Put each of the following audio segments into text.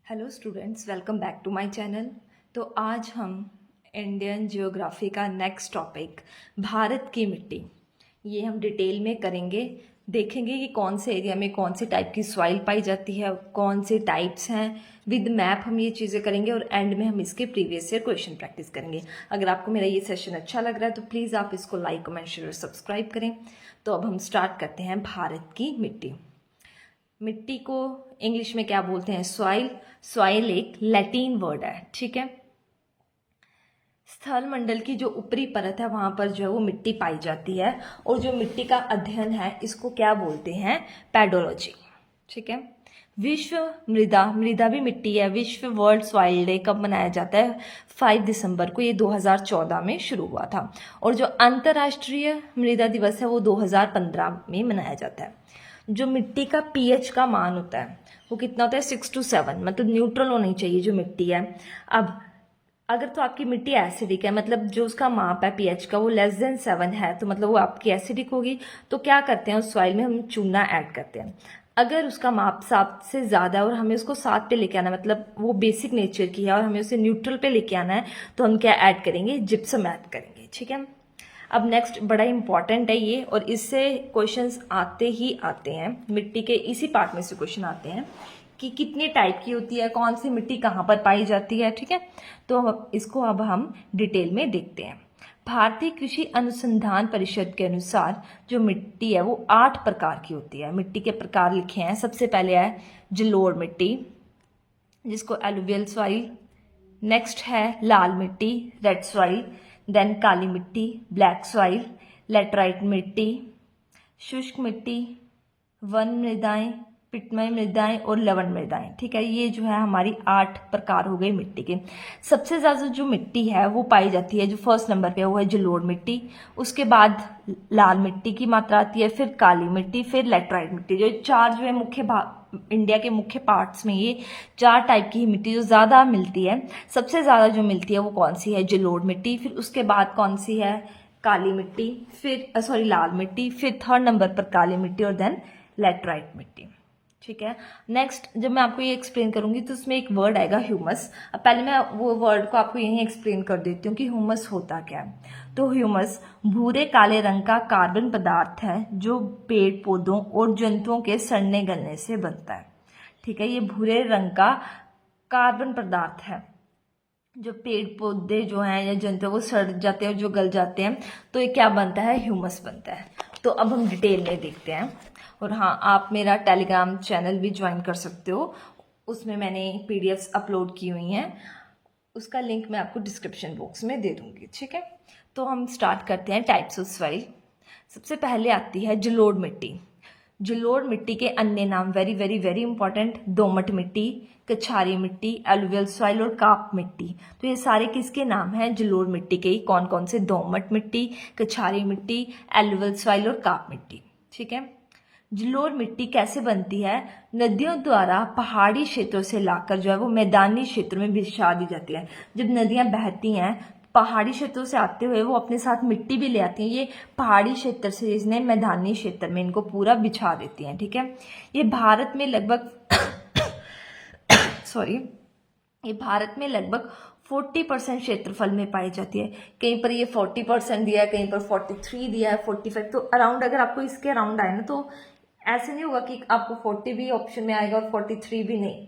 Hello students, welcome back to my channel. तो आज हम इंडियन ज्योग्राफी का नेक्स्ट टॉपिक भारत की मिट्टी, ये हम डिटेल में करेंगे। देखेंगे कि कौन से एरिया में कौन से टाइप की सॉइल पाई जाती है, कौन से टाइप्स हैं। विद मैप हम ये चीज़ें करेंगे और एंड में हम इसके प्रीवियस ईयर क्वेश्चन प्रैक्टिस करेंगे। अगर आपको मेरा ये सेशन अच्छा लग रहा है तो प्लीज़ आप इसको लाइक कमेंट शेयर और सब्सक्राइब करें। तो अब हम स्टार्ट करते हैं भारत की मिट्टी। मिट्टी को इंग्लिश में क्या बोलते हैं? सॉइल। सॉइल एक लैटिन वर्ड है, ठीक है। स्थल मंडल की जो ऊपरी परत है वहां पर जो है वो मिट्टी पाई जाती है, और जो मिट्टी का अध्ययन है इसको क्या बोलते हैं? पेडोलॉजी, ठीक है। विश्व मृदा, मृदा भी मिट्टी है। विश्व वर्ल्ड सॉइल डे कब मनाया जाता है? 5 दिसंबर को। ये 2014 में शुरू हुआ था। और जो अंतर्राष्ट्रीय मृदा दिवस है वो 2015 में मनाया जाता है। जो मिट्टी का पीएच का मान होता है वो कितना होता है? 6 to 7, मतलब न्यूट्रल होनी चाहिए जो मिट्टी है। अब अगर तो आपकी मिट्टी एसिडिक है, मतलब जो उसका माप है पीएच का वो लेस देन 7 है, तो मतलब वो आपकी एसिडिक होगी। तो क्या करते हैं, उस सॉइल में हम चूना ऐड करते हैं। अगर उसका माप 7 से ज़्यादा है और हमें उसको 7 पे लेके आना है, मतलब वो बेसिक नेचर की है और हमें उसे न्यूट्रल पे लेके आना है, तो हम क्या ऐड करेंगे? जिप्सम ऐड करेंगे, ठीक है। अब नेक्स्ट बड़ा इंपॉर्टेंट है ये, और इससे क्वेश्चंस आते ही आते हैं। मिट्टी के इसी पार्ट में से क्वेश्चन आते हैं कि कितने टाइप की होती है, कौन सी मिट्टी कहाँ पर पाई जाती है, ठीक है। तो इसको अब हम डिटेल में देखते हैं। भारतीय कृषि अनुसंधान परिषद के अनुसार जो मिट्टी है वो 8 प्रकार की होती है। मिट्टी के प्रकार लिखे हैं। सबसे पहले है जलोढ़ मिट्टी, जिसको एलुवियल सॉइल। नेक्स्ट है लाल मिट्टी, रेड सॉइल। देन काली मिट्टी, ब्लैक सॉइल। लेटराइट मिट्टी, शुष्क मिट्टी, वन मृदाएं, पिटमय मृदाएं और लवण मृदाएं, ठीक है। ये जो है हमारी 8 प्रकार हो गए मिट्टी के। सबसे ज्यादा जो मिट्टी है वो पाई जाती है, जो फर्स्ट नंबर पे है वो है जलोढ़ मिट्टी। उसके बाद लाल मिट्टी की मात्रा आती है, फिर काली मिट्टी, फिर लेटराइट मिट्टी। जो चार जो है मुख्य भाग इंडिया के मुख्य पार्ट्स में, ये 4 टाइप की मिट्टी जो ज्यादा मिलती है। सबसे ज्यादा जो मिलती है वो कौन सी है? जलोढ़ मिट्टी। फिर उसके बाद कौन सी है? काली मिट्टी। फिर लाल मिट्टी। फिर थर्ड नंबर पर काली मिट्टी और देन लेटराइट मिट्टी, ठीक है। नेक्स्ट जब मैं आपको ये एक्सप्लेन करूंगी तो उसमें एक वर्ड आएगा ह्यूमस। अब पहले मैं वो वर्ड को आपको यहीं एक्सप्लेन कर देती हूँ कि ह्यूमस होता क्या है। तो ह्यूमस भूरे काले रंग का कार्बन पदार्थ है जो पेड़ पौधों और जंतुओं के सड़ने गलने से बनता है, ठीक है। ये भूरे रंग का कार्बन पदार्थ है जो पेड़ पौधे जो हैं या जंतु वो सड़ जाते हैं और जो गल जाते हैं, तो ये क्या बनता है? ह्यूमस बनता है। तो अब हम डिटेल में देखते हैं। और हाँ, आप मेरा टेलीग्राम चैनल भी ज्वाइन कर सकते हो, उसमें मैंने पीडीएफ्स अपलोड की हुई हैं। उसका लिंक मैं आपको डिस्क्रिप्शन बॉक्स में दे दूंगी, ठीक है। तो हम स्टार्ट करते हैं टाइप्स ऑफ सॉइल। सबसे पहले आती है जलोढ़ मिट्टी। जलोढ़ मिट्टी के अन्य नाम वेरी वेरी वेरी इंपॉर्टेंट: दोमट मिट्टी, कछारी मिट्टी, एलुवियल सॉइल और काप मिट्टी। तो ये सारे किसके नाम हैं? जलोढ़ मिट्टी के ही। कौन कौन से? दोमट मिट्टी, कछारी मिट्टी, एलुवियल सॉइल और काप मिट्टी, ठीक है। जलोढ़ मिट्टी कैसे बनती है? नदियों द्वारा पहाड़ी क्षेत्रों से लाकर जो है वो मैदानी क्षेत्रों में बिछा दी जाती है। जब नदियां बहती हैं पहाड़ी क्षेत्रों से आते हुए वो अपने साथ मिट्टी भी ले आती हैं। ये पहाड़ी क्षेत्र से इसने मैदानी क्षेत्र में इनको पूरा बिछा देती हैं, ठीक है। ये भारत में लगभग ये भारत में लगभग 40% क्षेत्रफल में पाई जाती है। कहीं पर ये 40% दिया है, कहीं पर 43 दिया है, 45। तो अराउंड अगर आपको इसके अराउंड आए ना, तो ऐसे नहीं होगा कि आपको 40 भी ऑप्शन में आएगा और 43 भी नहीं।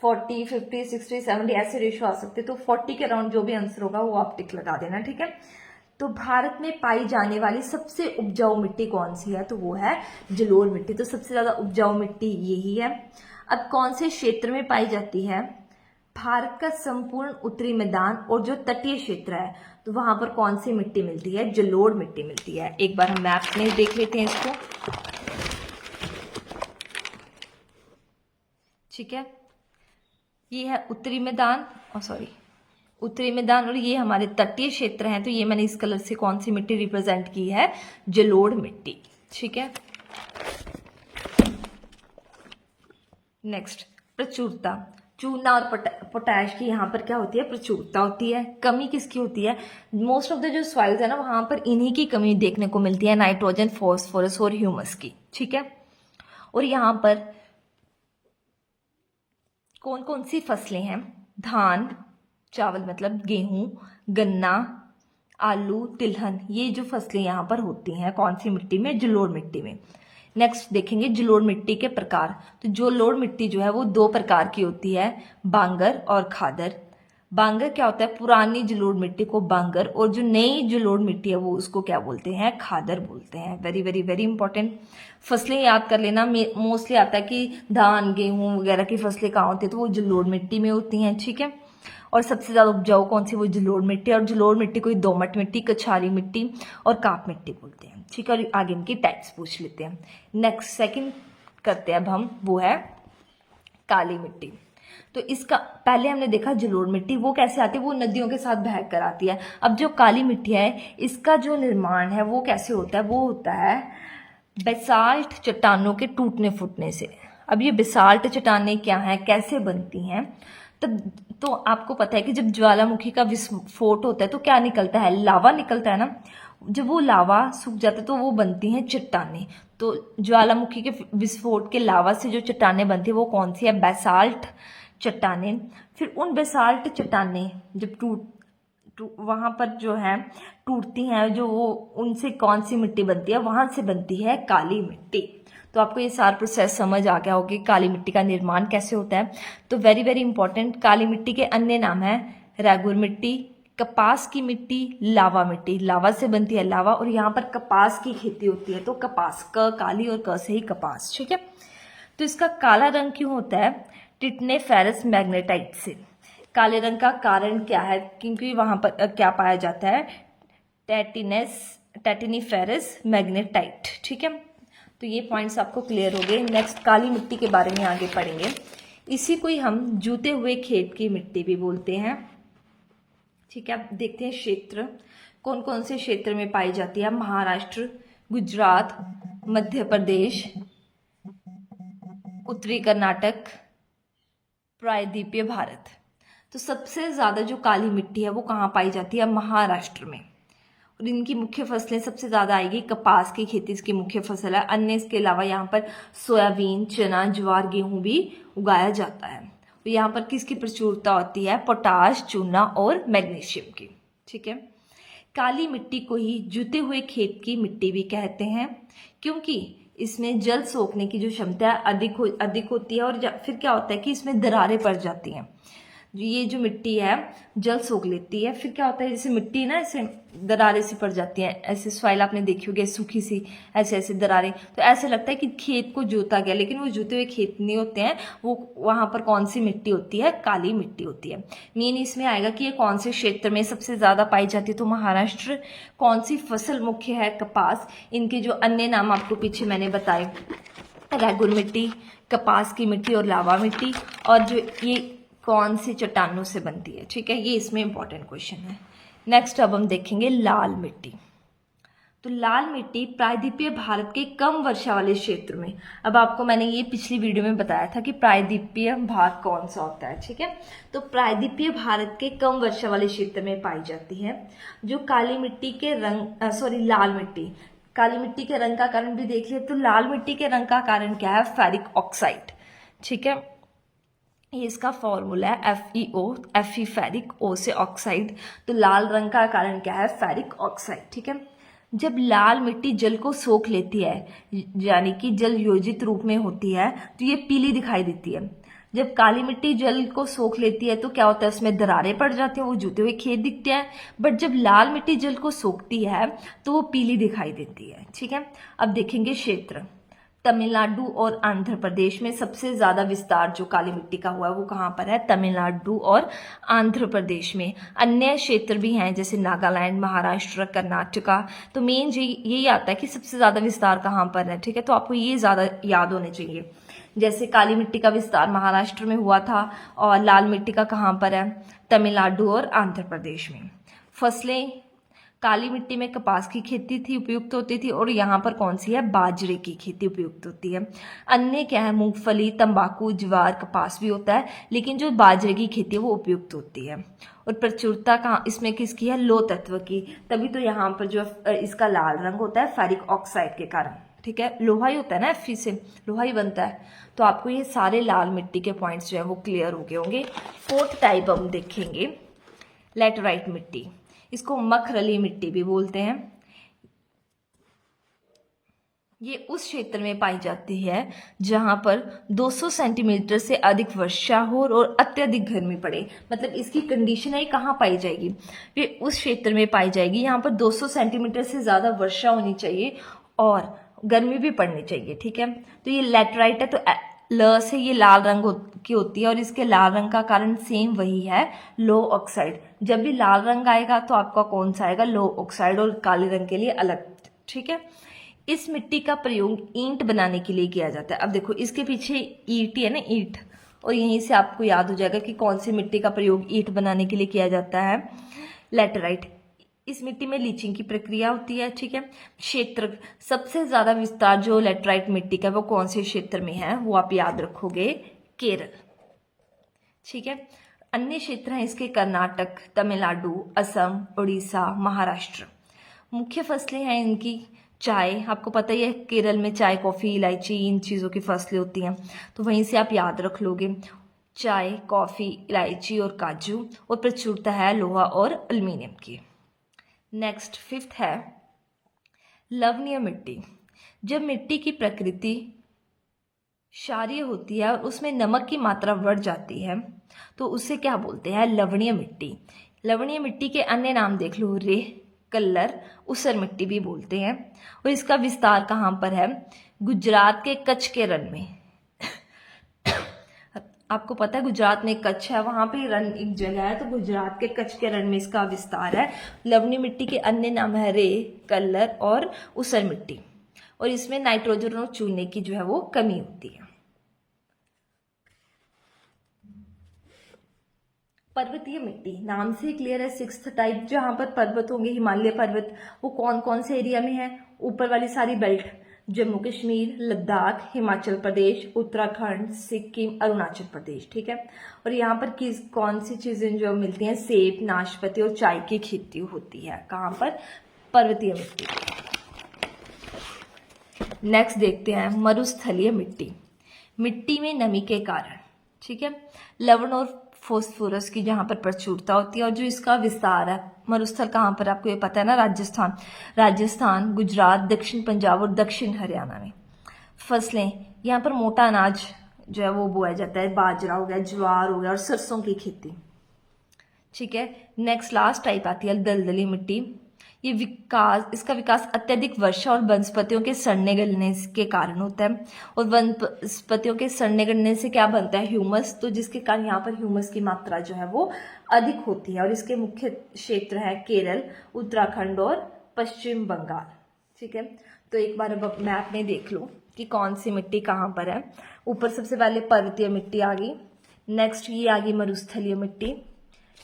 40, 50, 60, 70 ऐसे रेशो आ सकते हैं। तो 40 के अराउंड जो भी आंसर होगा वो आप टिक लगा देना, ठीक है। तो भारत में पाई जाने वाली सबसे उपजाऊ मिट्टी कौन सी है? तो वो है जलोढ़ मिट्टी। तो सबसे ज्यादा उपजाऊ मिट्टी यही है। अब कौन से क्षेत्र में पाई जाती है? भारत का संपूर्ण उत्तरी मैदान और जो तटीय क्षेत्र है, तो वहां पर कौन सी मिट्टी मिलती है? जलोढ़ मिट्टी मिलती है। एक बार हम मैप में देख लेते हैं इसको, ठीक है। ये है उत्तरी मैदान, उत्तरी मैदान, और ये हमारे तटीय क्षेत्र हैं। तो ये मैंने इस कलर से कौन सी मिट्टी रिप्रेजेंट की है? जलोढ़ मिट्टी, ठीक है। नेक्स्ट, प्रचुरता। चूना और पोटैश की यहाँ पर क्या होती है? प्रचुरता होती है। कमी किसकी होती है? मोस्ट ऑफ द जो सॉइल्स है ना वहां पर इन्हीं की कमी देखने को मिलती है, नाइट्रोजन, फॉस्फोरस और ह्यूमस की, ठीक है। और यहाँ पर कौन कौन सी फसलें हैं? धान, चावल मतलब गेहूं, गन्ना, आलू, तिलहन, ये जो फसलें यहाँ पर होती हैं कौन सी मिट्टी में? जलोढ़ मिट्टी में। नेक्स्ट देखेंगे जलोढ़ मिट्टी के प्रकार। तो जलोढ़ मिट्टी जो है वो दो प्रकार की होती है, बांगर और खादर। बांगर क्या होता है? पुरानी जलोढ़ मिट्टी को बांगर, और जो नई जलोढ़ मिट्टी है वो उसको क्या बोलते हैं? खादर बोलते हैं। Very very very important. फसलें याद कर लेना। मोस्टली आता है कि धान गेहूं वगैरह की फसलें कहाँ होती है, तो वो जलोढ़ मिट्टी में होती हैं, ठीक है। और सबसे ज़्यादा उपजाऊ कौन सी? वो जलोढ़ मिट्टी। और जलोढ़ मिट्टी को दोमट मिट्टी, कछारी मिट्टी और काप मिट्टी बोलते हैं, ठीक है। और आगे इनकी टाइप्स पूछ लेते हैं। नेक्स्ट सेकंड करते हैं अब हम, वो है काली मिट्टी। तो इसका पहले हमने देखा जलोढ़ मिट्टी वो कैसे आती है, वो नदियों के साथ बह कर आती है। अब जो काली मिट्टी है इसका जो निर्माण है वो कैसे होता है? वो होता है बेसाल्ट चट्टानों के टूटने फूटने से। अब ये बेसाल्ट चट्टानें क्या हैं, कैसे बनती हैं? तो आपको पता है कि जब ज्वालामुखी का विस्फोट होता है तो क्या निकलता है? लावा निकलता है ना। जब वो लावा सूख जाता है तो वो बनती हैं चट्टानें। तो ज्वालामुखी के विस्फोट के लावा से जो चट्टानें बनती है वो कौन सी है? बेसाल्ट चट्टानें। फिर उन बेसाल्ट चट्टानें जब वहां पर जो है टूटती हैं, जो वो उनसे कौन सी मिट्टी बनती है? वहां से बनती है काली मिट्टी। तो आपको ये सारा प्रोसेस समझ आ गया होगा कि काली मिट्टी का निर्माण कैसे होता है। तो वेरी वेरी इंपॉर्टेंट, काली मिट्टी के अन्य नाम है रेगुर मिट्टी, कपास की मिट्टी, लावा मिट्टी। लावा से बनती है लावा, और यहाँ पर कपास की खेती होती है, तो कपास, क काली और क से ही कपास, ठीक है। तो इसका काला रंग क्यों होता है? टिटनेफेरस मैग्नेटाइट से। काले रंग का कारण क्या है? क्योंकि वहां पर क्या पाया जाता है? टेटिनीफेरस मैग्नेटाइट, ठीक है। तो ये पॉइंट्स आपको क्लियर हो गए। नेक्स्ट काली मिट्टी के बारे में आगे पढ़ेंगे। इसी को ही हम जूते हुए खेत की मिट्टी भी बोलते हैं, ठीक है। अब देखते हैं क्षेत्र, कौन कौन से क्षेत्र में पाई जाती है? महाराष्ट्र, गुजरात, मध्य प्रदेश, उत्तरी कर्नाटक, प्रायद्वीपीय भारत। तो सबसे ज्यादा जो काली मिट्टी है वो कहाँ पाई जाती है? महाराष्ट्र में। और इनकी मुख्य फसलें सबसे ज्यादा आएगी कपास की खेती, इसकी मुख्य फसल है। अन्य इसके अलावा यहाँ पर सोयाबीन, चना, ज्वार, गेहूं भी उगाया जाता है। तो यहाँ पर किसकी प्रचुरता होती है? पोटाश, चूना और मैग्नीशियम की, ठीक है। काली मिट्टी को ही जूते हुए खेत की मिट्टी भी कहते हैं, क्योंकि इसमें जल सोखने की जो क्षमता अधिक होती है। और फिर क्या होता है कि इसमें दरारें पड़ जाती हैं। ये जो मिट्टी है जल सोख लेती है। फिर क्या होता है, जैसे मिट्टी ना ऐसे दरारें सी पड़ जाती हैं, ऐसे सॉइल आपने देखी होगी सूखी सी, ऐसे ऐसे दरारें, तो ऐसे लगता है कि खेत को जोता गया, लेकिन वो जोते हुए खेत नहीं होते हैं। वो वहां पर कौन सी मिट्टी होती है? काली मिट्टी होती है। मेन इसमें आएगा कि ये कौन से क्षेत्र में सबसे ज्यादा पाई जाती है, तो महाराष्ट्र। कौन सी फसल मुख्य है? कपास। इनके जो अन्य नाम आपको पीछे मैंने बताए, रेगुर मिट्टी, कपास की मिट्टी और लावा मिट्टी। और जो ये कौन सी चट्टानों से बनती है, ठीक है। ये इसमें इंपॉर्टेंट क्वेश्चन है। नेक्स्ट अब हम देखेंगे लाल मिट्टी। तो लाल मिट्टी प्रायद्वीपीय भारत के कम वर्षा वाले क्षेत्र में। अब आपको मैंने ये पिछली वीडियो में बताया था कि प्रायद्वीपीय भाग कौन सा होता है, ठीक है। तो प्रायद्वीपीय भारत के कम वर्षा वाले क्षेत्र में पाई जाती है। जो काली मिट्टी के लाल मिट्टी, काली मिट्टी के रंग का कारण भी देख लिया। तो लाल मिट्टी के रंग का कारण क्या है? फेरिक ऑक्साइड, ठीक है। ये इसका फॉर्मूला है FeO, Fe फेरिक, O से ऑक्साइड। तो लाल रंग का कारण क्या है? फेरिक ऑक्साइड, ठीक है। जब लाल मिट्टी जल को सोख लेती है, यानी कि जल योजित रूप में होती है, तो ये पीली दिखाई देती है। जब काली मिट्टी जल को सोख लेती है तो क्या होता है? उसमें दरारें पड़ जाती हैं, वो जुते हुए खेत दिखते हैं। बट जब लाल मिट्टी जल को सोखती है तो वो पीली दिखाई देती है, ठीक है। अब देखेंगे क्षेत्र। तमिलनाडु और आंध्र प्रदेश में सबसे ज्यादा विस्तार जो काली मिट्टी का हुआ है वो कहाँ पर है? तमिलनाडु और आंध्र प्रदेश में। अन्य क्षेत्र भी हैं जैसे नागालैंड, महाराष्ट्र, कर्नाटका। तो मेन यही आता है कि सबसे ज्यादा विस्तार कहाँ पर है, ठीक है। तो आपको ये ज्यादा याद होने चाहिए। जैसे काली मिट्टी का विस्तार महाराष्ट्र में हुआ था, और लाल मिट्टी का कहाँ पर है? तमिलनाडु और आंध्र प्रदेश में। फसलें, काली मिट्टी में कपास की खेती थी, उपयुक्त होती थी, और यहाँ पर कौन सी है? बाजरे की खेती उपयुक्त होती है। अन्य क्या है? मूंगफली, तंबाकू, ज्वार, कपास भी होता है, लेकिन जो बाजरे की खेती है वो उपयुक्त होती है। और प्रचुरता कहाँ इसमें किसकी है? लोह तत्व की। तभी तो यहाँ पर जो इसका लाल रंग होता है फेरिक ऑक्साइड के कारण, ठीक है, लोहा ही होता है ना, Fe से लोहा ही बनता है। तो आपको ये सारे लाल मिट्टी के पॉइंट्स जो है वो क्लियर हो गए होंगे। फोर्थ टाइप हम देखेंगे लैटेराइट मिट्टी, इसको मखरली मिट्टी भी बोलते हैं। ये उस क्षेत्र में पाई जाती है जहां पर 200 सेंटीमीटर से अधिक वर्षा हो और अत्यधिक गर्मी पड़े। मतलब इसकी कंडीशन है कहाँ पाई जाएगी, ये उस क्षेत्र में पाई जाएगी यहाँ पर 200 सेंटीमीटर से ज़्यादा वर्षा होनी चाहिए और गर्मी भी पड़नी चाहिए। ठीक है, तो ये लैटेराइट है, तो ल से ये लाल रंग की होती है और इसके लाल रंग का कारण सेम वही है, लो ऑक्साइड। जब भी लाल रंग आएगा तो आपका कौन सा आएगा, लो ऑक्साइड, और काले रंग के लिए अलग। ठीक है, इस मिट्टी का प्रयोग ईंट बनाने के लिए किया जाता है। अब देखो इसके पीछे ईंट है ना, ईंट, और यहीं से आपको याद हो जाएगा कि कौन सी मिट्टी का प्रयोग ईंट बनाने के लिए किया जाता है, लैटेराइट। इस मिट्टी में लीचिंग की प्रक्रिया होती है। ठीक है, क्षेत्र सबसे ज्यादा विस्तार जो लैटेराइट मिट्टी का वो कौन से क्षेत्र में है, वो आप याद रखोगे, केरल। ठीक है, अन्य क्षेत्र हैं इसके कर्नाटक, तमिलनाडु, असम, उड़ीसा, महाराष्ट्र। मुख्य फसलें हैं इनकी चाय, आपको पता ही है केरल में चाय, कॉफ़ी, इलायची, इन चीज़ों की फसलें होती हैं, तो वहीं से आप याद रख लोगे, चाय, कॉफ़ी, इलायची और काजू, और प्रचुरता है लोहा और एल्युमिनियम की। नेक्स्ट फिफ्थ है लवणीय मिट्टी। जब मिट्टी की प्रकृति क्षारीय होती है और उसमें नमक की मात्रा बढ़ जाती है तो उसे क्या बोलते हैं, लवणीय मिट्टी। लवणीय मिट्टी के अन्य नाम देख लो, रेत, कल्लर, ऊसर मिट्टी भी बोलते हैं। और इसका विस्तार कहाँ पर है, गुजरात के कच्छ के रण में। आपको पता है गुजरात में कच्छ है, वहां पे रण एक जगह है, तो गुजरात के कच्छ के रण में इसका विस्तार है। लवणीय मिट्टी के अन्य नाम है रे, कल्लर और ऊसर मिट्टी, और इसमें नाइट्रोजन और चूने की जो है वो कमी होती है। पर्वतीय मिट्टी, नाम से क्लियर है, सिक्स्थ टाइप, जहां पर पर्वत होंगे, हिमालय पर्वत, वो कौन कौन से एरिया में है, ऊपर वाली सारी बेल्ट, जम्मू कश्मीर, लद्दाख, हिमाचल प्रदेश, उत्तराखंड, सिक्किम, अरुणाचल प्रदेश। ठीक है, और यहाँ पर कौन सी चीजें जो मिलती हैं, सेब, नाशपाती और चाय की खेती होती है, कहाँ पर, पर्वतीय मिट्टी। नेक्स्ट देखते हैं मरुस्थलीय मिट्टी। मिट्टी में नमी के कारण, ठीक है, लवण और फॉस्फोरस की जहाँ पर प्रचुरता होती है, और जो इसका विस्तार है, मरुस्थल कहाँ पर आपको ये पता है ना, राजस्थान, गुजरात, दक्षिण पंजाब और दक्षिण हरियाणा में। फसलें, यहाँ पर मोटा अनाज जो है वो बोया जाता है, बाजरा हो गया, ज्वार हो गया, और सरसों की खेती। ठीक है, नेक्स्ट लास्ट टाइप आती है दलदली मिट्टी। ये इसका विकास अत्यधिक वर्षा और वनस्पतियों के सड़ने गलने के कारण होता है, और वनस्पतियों के सड़ने गलने से क्या बनता है, ह्यूमस, तो जिसके कारण यहाँ पर ह्यूमस की मात्रा जो है वो अधिक होती है। और इसके मुख्य क्षेत्र है केरल, उत्तराखंड और पश्चिम बंगाल। ठीक है, तो एक बार अब मैप में देख लो कि कौन सी मिट्टी कहाँ पर है। ऊपर सबसे पहले पर्वतीय मिट्टी आ गई, नेक्स्ट ये आ गई मरुस्थलीय मिट्टी,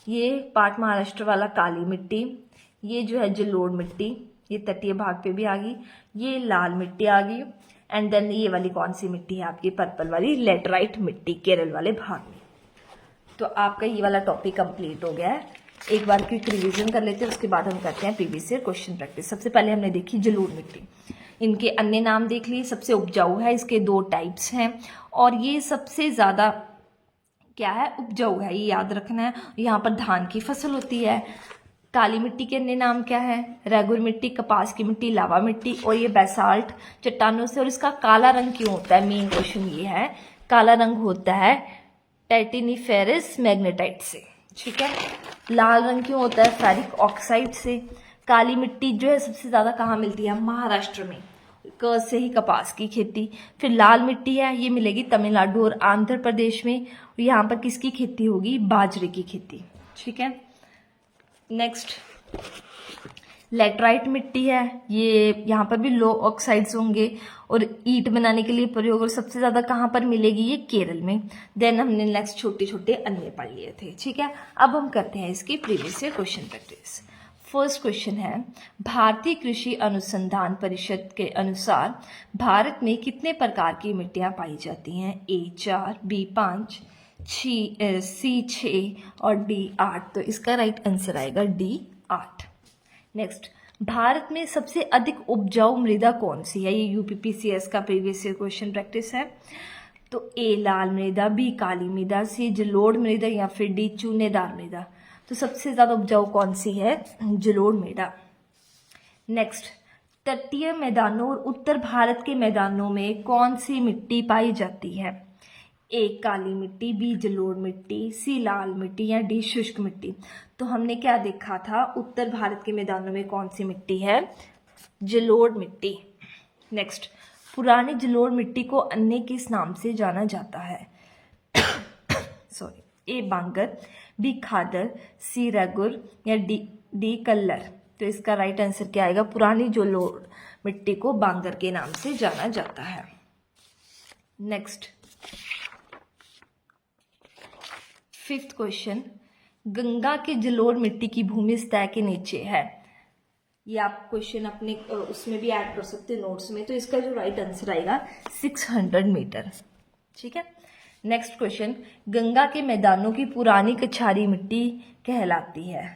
ये पार्ट महाराष्ट्र वाला काली मिट्टी, ये जो है जलोढ़ मिट्टी, ये तटीय भाग पे भी आ गई, ये लाल मिट्टी आ गई, एंड देन ये वाली कौन सी मिट्टी है आपकी, पर्पल वाली, लैटेराइट मिट्टी, केरल वाले भाग में। तो आपका ये वाला टॉपिक कंप्लीट हो गया है। एक बार क्विक रिवीजन कर लेते हैं, उसके बाद हम करते हैं प्रीवियस ईयर क्वेश्चन प्रैक्टिस। सबसे पहले हमने देखी जलोढ़ मिट्टी, इनके अन्य नाम देख लिए, सबसे उपजाऊ है, इसके 2 टाइप्स हैं, और ये सबसे ज्यादा क्या है, उपजाऊ है, ये याद रखना है। यहाँ पर धान की फसल होती है। काली मिट्टी के अन्य नाम क्या है, रेगुर मिट्टी, कपास की मिट्टी, लावा मिट्टी, और ये बेसाल्ट चट्टानों से। और इसका काला रंग क्यों होता है, मेन क्वेश्चन ये है, काला रंग होता है टाइटेनिफेरस मैग्नेटाइट से। ठीक है, लाल रंग क्यों होता है, फेरिक ऑक्साइड से। काली मिट्टी जो है सबसे ज्यादा कहाँ मिलती है, महाराष्ट्र में, क से ही कपास की खेती। फिर लाल मिट्टी है, ये मिलेगी तमिलनाडु और आंध्र प्रदेश में, यहाँ पर किसकी खेती होगी, बाजरे की खेती। ठीक है, नेक्स्ट लैटेराइट मिट्टी है, ये यहाँ पर भी लो ऑक्साइड्स होंगे और ईंट बनाने के लिए प्रयोग, और सबसे ज्यादा कहाँ पर मिलेगी, ये केरल में। देन हमने नेक्स्ट छोटे छोटे अन्य पढ़ लिए थे। ठीक है, अब हम करते हैं इसकी previous year question practice. First question है, भारतीय कृषि अनुसंधान परिषद के अनुसार भारत में कितने प्रकार की मिट्टियां पाई जाती हैं, A 4, B 5, C 6 और D 8। तो इसका राइट आंसर आएगा D 8। नेक्स्ट, भारत में सबसे अधिक उपजाऊ मृदा कौन सी है? ये यूपीपीसीएस का प्रीवियस ईयर क्वेश्चन प्रैक्टिस है। तो ए लाल मृदा, बी काली मृदा, सी जलोढ़ मृदा या फिर डी चूनेदार मृदा। तो सबसे ज्यादा उपजाऊ कौन सी है? जलोढ़ मृदा। नेक्स्ट, तटीय मैदानों और उत्तर भारत के मैदानों में कौन सी मिट्टी पाई जाती है? ए काली मिट्टी, बी जलोढ़ मिट्टी, सी लाल मिट्टी या डी शुष्क मिट्टी। तो हमने क्या देखा था? उत्तर भारत के मैदानों में कौन सी मिट्टी है? जलोढ़ मिट्टी। नेक्स्ट, पुरानी जलोढ़ मिट्टी को अन्य किस नाम से जाना जाता है? सॉरी, ए बांगर, बी खादर, सी रैगुर या डी कल्लर। तो इसका राइट आंसर क्या आएगा? पुरानी जलोढ़ मिट्टी को बांगर के नाम से जाना जाता है। नेक्स्ट, 5th क्वेश्चन, गंगा के जलोढ़ मिट्टी की भूमि सतह के नीचे है। ये आप क्वेश्चन अपने उसमें भी ऐड कर सकते हैं नोट्स में। तो इसका जो राइट आंसर आएगा 600 मीटर। ठीक है। नेक्स्ट क्वेश्चन, गंगा के मैदानों की पुरानी कछारी मिट्टी कहलाती है।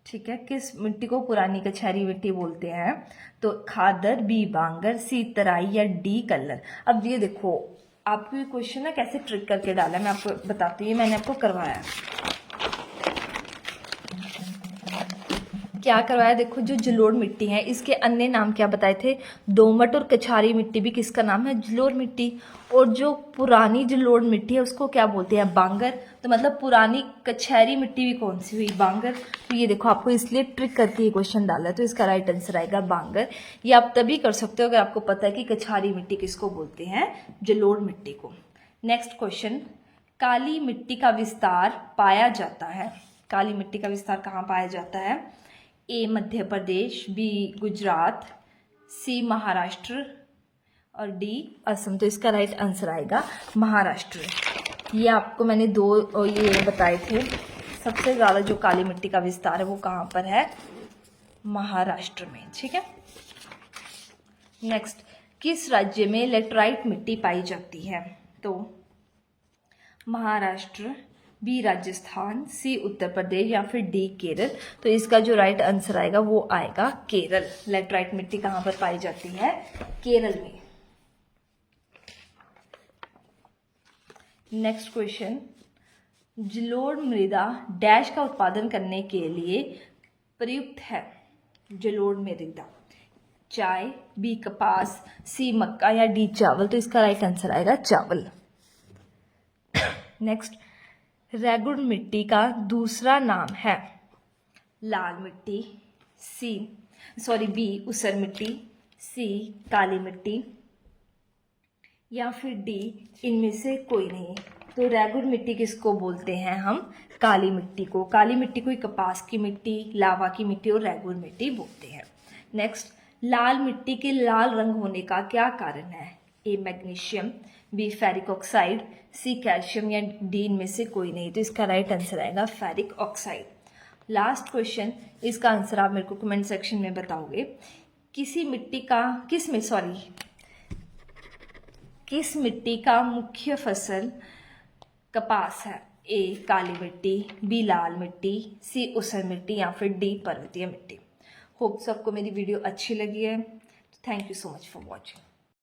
ठीक है, किस मिट्टी को पुरानी कछारी मिट्टी बोलते हैं? तो खादर, बी बांगर, सी तराई या डी कल्लर। अब ये देखो, आपको ये क्वेश्चन ना कैसे ट्रिक करके डाला है मैं आपको बताती हूँ। मैंने आपको करवाया, क्या करवाया? देखो, जो जलोढ़ मिट्टी है इसके अन्य नाम क्या बताए थे? दोमट और कछारी मिट्टी भी किसका नाम है? जलोढ़ मिट्टी। और जो पुरानी जलोढ़ मिट्टी है उसको क्या बोलते हैं? बांगर। तो मतलब पुरानी कछारी मिट्टी भी कौन सी हुई? बांगर। तो ये देखो, आपको इसलिए ट्रिक करके ये क्वेश्चन डाला है। तो इसका राइट आंसर आएगा बांगर। ये आप तभी कर सकते हो अगर आपको पता है कि कछारी मिट्टी किसको बोलते हैं? जलोढ़ मिट्टी को। नेक्स्ट क्वेश्चन, काली मिट्टी का विस्तार पाया जाता है। काली मिट्टी का विस्तार कहाँ पाया जाता है? ए मध्य प्रदेश, बी गुजरात, सी महाराष्ट्र और डी असम। तो इसका राइट आंसर आएगा महाराष्ट्र। ये आपको मैंने दो ये बताए थे। सबसे ज़्यादा जो काली मिट्टी का विस्तार है वो कहाँ पर है? महाराष्ट्र में। ठीक है। नेक्स्ट, किस राज्य में लेटराइट मिट्टी पाई जाती है? तो महाराष्ट्र, बी राजस्थान, सी उत्तर प्रदेश या फिर डी केरल। तो इसका जो राइट आंसर आएगा वो आएगा केरल। लेटराइट मिट्टी कहाँ पर पाई जाती है? केरल में। नेक्स्ट क्वेश्चन, जलोढ़ मृदा डैश का उत्पादन करने के लिए प्रयुक्त है? जलोढ़ मृदा, चाय, बी कपास, सी मक्का या डी चावल। तो इसका राइट आंसर आएगा चावल। नेक्स्ट, रैगुर मिट्टी का दूसरा नाम है? लाल मिट्टी, बी ऊसर मिट्टी, सी काली मिट्टी या फिर डी इनमें से कोई नहीं। तो रैगुर मिट्टी किसको बोलते हैं हम? काली मिट्टी को। काली मिट्टी को कपास की मिट्टी, लावा की मिट्टी और रैगुर मिट्टी बोलते हैं। नेक्स्ट, लाल मिट्टी के लाल रंग होने का क्या कारण है? A magnesium, B ferric oxide, C calcium या डी इनमें से कोई नहीं। तो इसका राइट आंसर आएगा फेरिक ऑक्साइड। लास्ट क्वेश्चन, इसका आंसर आप मेरे को कमेंट सेक्शन में बताओगे। किस मिट्टी का मुख्य फसल कपास है? ए काली मिट्टी, बी लाल मिट्टी, सी ऊसर मिट्टी या फिर डी पर्वतीय मिट्टी। होप सबको मेरी वीडियो अच्छी लगी है। Thank you so much for watching.